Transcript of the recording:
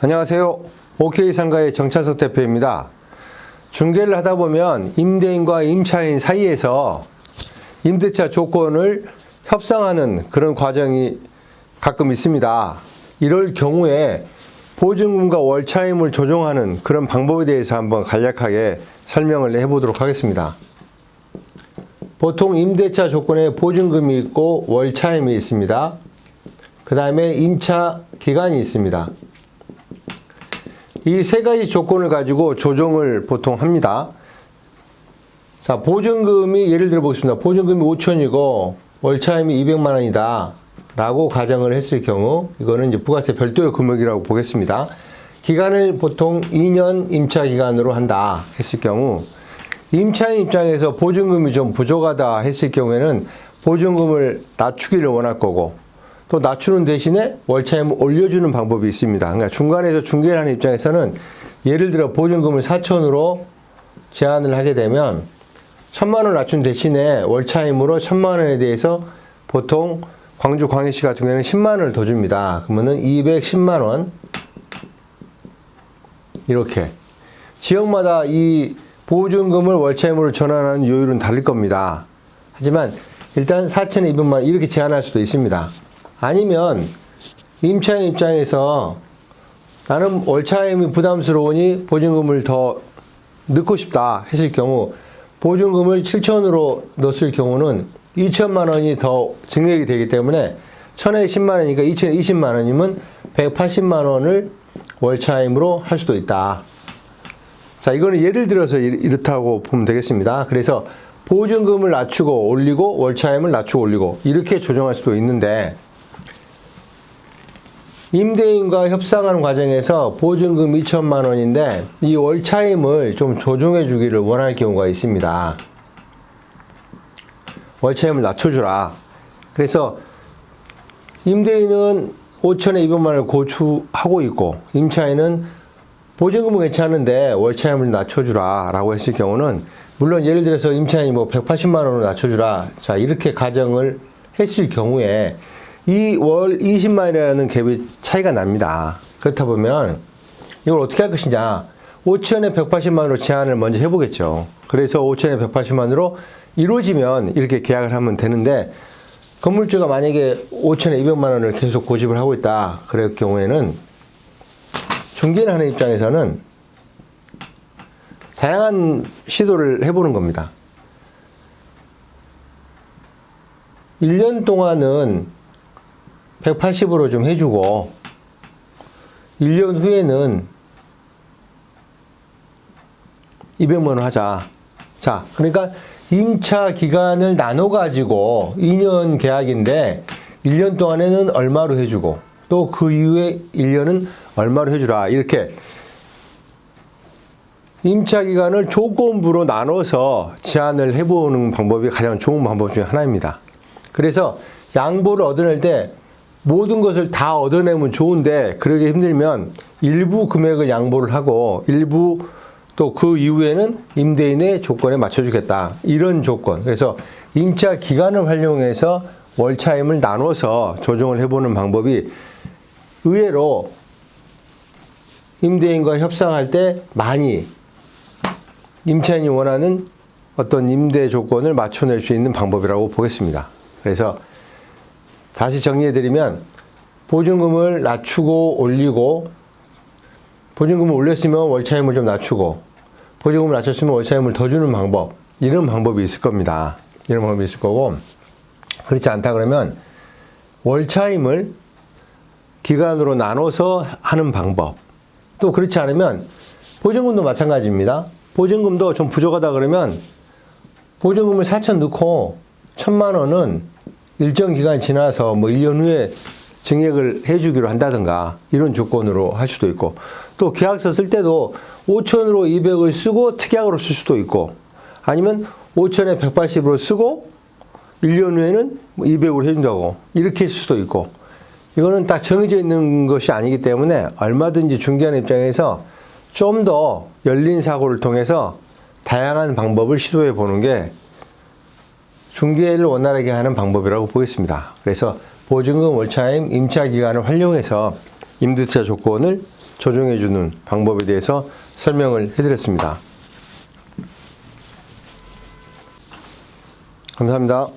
안녕하세요. OK상가의 정찬석 대표입니다. 중개를 하다 보면 임대인과 임차인 사이에서 임대차 조건을 협상하는 그런 과정이 가끔 있습니다. 이럴 경우에 보증금과 월차임을 조정하는 그런 방법에 대해서 한번 간략하게 설명을 해보도록 하겠습니다. 보통 임대차 조건에 보증금이 있고 월차임이 있습니다. 그 다음에 임차 기간이 있습니다. 이 세 가지 조건을 가지고 조정을 보통 합니다. 자, 보증금이 예를 들어 보겠습니다. 보증금이 5천이고 월차임이 200만 원이다 라고 가정을 했을 경우, 이거는 이제 부가세 별도의 금액이라고 보겠습니다. 기간을 보통 2년 임차 기간으로 한다 했을 경우, 임차인 입장에서 보증금이 좀 부족하다 했을 경우에는 보증금을 낮추기를 원할 거고, 또 낮추는 대신에 월차임을 올려주는 방법이 있습니다. 그러니까 중간에서 중개를 하는 입장에서는 예를 들어 보증금을 4천으로 제한을 하게 되면 1,000만 원 낮춘 대신에 월차임으로 1,000만 원에 대해서 보통 광주 광역시 같은 경우에는 10만 원을 더 줍니다. 그러면은 210만 원. 이렇게 지역마다 이 보증금을 월차임으로 전환하는 요율은 다를 겁니다. 하지만 일단 4천에 200만 원 이렇게 제한할 수도 있습니다. 아니면 임차인 입장에서 나는 월차임이 부담스러우니 보증금을 더 넣고 싶다 했을 경우, 보증금을 7천으로 넣었을 경우는 2천만 원이 더 증액이 되기 때문에 1,000에 10만 원이니까 2천에 20만 원이면 180만 원을 월차임으로 할 수도 있다. 자, 이거는 예를 들어서 이렇다고 보면 되겠습니다. 그래서 보증금을 낮추고 올리고 월차임을 낮추고 올리고 이렇게 조정할 수도 있는데, 임대인과 협상하는 과정에서 보증금 2천만 원인데 이 월차임을 좀 조정해 주기를 원할 경우가 있습니다. 월차임을 낮춰주라. 그래서 임대인은 5천에 200만 원을 고추하고 있고, 임차인은 보증금은 괜찮은데 월차임을 낮춰주라 라고 했을 경우는, 물론 예를 들어서 임차인이 뭐 180만 원으로 낮춰주라, 자 이렇게 가정을 했을 경우에 이 월 20만 원이라는 갭이 차이가 납니다. 그렇다 보면 이걸 어떻게 할 것이냐, 5천에 180만 원으로 제한을 먼저 해보겠죠. 그래서 5천에 180만 원으로 이루어지면 이렇게 계약을 하면 되는데, 건물주가 만약에 5천에 200만 원을 계속 고집을 하고 있다 그럴 경우에는 중개를 하는 입장에서는 다양한 시도를 해보는 겁니다. 1년 동안은 180으로 좀 해주고 1년 후에는 200만 원 하자. 자, 그러니까 임차 기간을 나눠 가지고 2년 계약인데 1년 동안에는 얼마로 해주고 또 그 이후에 1년은 얼마로 해주라. 이렇게 임차 기간을 조건부로 나눠서 제한을 해보는 방법이 가장 좋은 방법 중에 하나입니다. 그래서 양보를 얻어낼 때 모든 것을 다 얻어내면 좋은데, 그러기 힘들면 일부 금액을 양보를 하고 일부 또 그 이후에는 임대인의 조건에 맞춰주겠다, 이런 조건. 그래서 임차 기간을 활용해서 월차임을 나눠서 조정을 해보는 방법이 의외로 임대인과 협상할 때 많이 임차인이 원하는 어떤 임대 조건을 맞춰낼 수 있는 방법이라고 보겠습니다. 그래서 다시 정리해드리면, 보증금을 낮추고 올리고, 보증금을 올렸으면 월차임을 좀 낮추고, 보증금을 낮췄으면 월차임을 더 주는 방법, 이런 방법이 있을 겁니다. 이런 방법이 있을 거고, 그렇지 않다 그러면 월차임을 기간으로 나눠서 하는 방법, 또 그렇지 않으면 보증금도 마찬가지입니다. 보증금도 좀 부족하다 그러면 보증금을 4천 넣고 1,000만 원은 일정 기간 지나서 뭐 1년 후에 증액을 해주기로 한다든가, 이런 조건으로 할 수도 있고, 또 계약서 쓸 때도 5천으로 200을 쓰고 특약으로 쓸 수도 있고, 아니면 5천에 180으로 쓰고 1년 후에는 200으로 해준다고 이렇게 쓸 수도 있고, 이거는 딱 정해져 있는 것이 아니기 때문에 얼마든지 중개하는 입장에서 좀 더 열린 사고를 통해서 다양한 방법을 시도해 보는 게 중개를 원활하게 하는 방법이라고 보겠습니다. 그래서 보증금, 월차임, 임차 기간을 활용해서 임대차 조건을 조정해주는 방법에 대해서 설명을 해드렸습니다. 감사합니다.